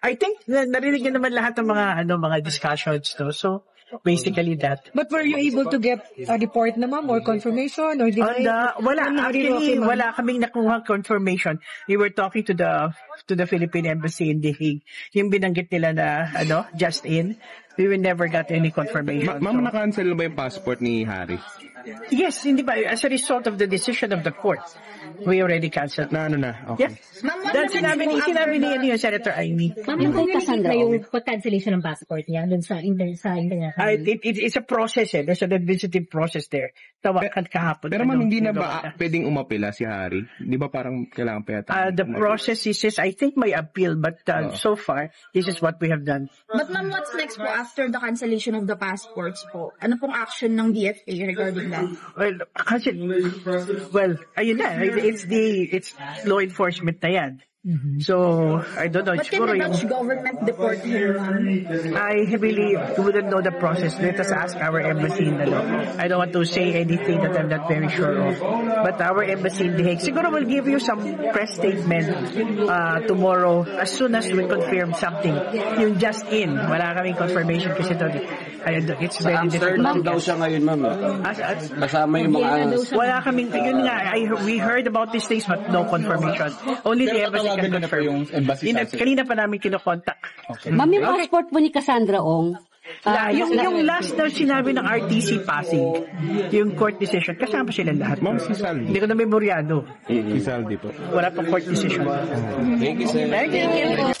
I think narinig niyo naman lahat ng mga discussions, no? So basically that. But were you able to get a report naman or confirmation or wala kaming nakuha confirmation. We were talking to the Philippine Embassy in The Hague. Yung binanggit nila na just in, we will never got any confirmation. Ma'am, na-cancel ba yung passport ni Harry? Yes, hindi ba? As a result of the decision of the court, we already canceled. Okay. Yes. Dahil sinabi ni Senator Amy. Ma'am, yung kay Cassandra, yung pag-cancellation ng passport niya dun sa international. It's a process There's an administrative process there. Tawakan kahapon. Pero ma'am, hindi na ba pwedeng umapila si Harry? Di ba parang kailangan pa yata? The process is, I think may appeal, but so far, this is what we have done. But ma'am, what's next po after the cancellation of the passports po? Ano pong action ng DFA regarding that? Well, ayun na. It's law enforcement na yan. So, I don't know. But can the Dutch government deport him? I really wouldn't know the process. Let us ask our embassy in the law. I don't want to say anything that I'm not very sure of. But our embassy in The Hague, siguro will give you some press statement tomorrow as soon as we confirm something. Yung just in, wala kaming confirmation kasi it's very difficult. Amsterdam daw siya ngayon, ma'am. Kasama yung mga... Wala kaming, yun nga, we heard about these things but no confirmation. Only the embassy can confirm. Kanina pa namin kinokontak. Ma'am, yung passport po ni Cassandra Ong, yung last na sinabi ng RTC Pasig, yung court decision, kasama sila lahat. Ma'am, si Saldi. Hindi ko na memoryado. Si Saldi po. Wala pang court decision. Thank you, sir. Thank you.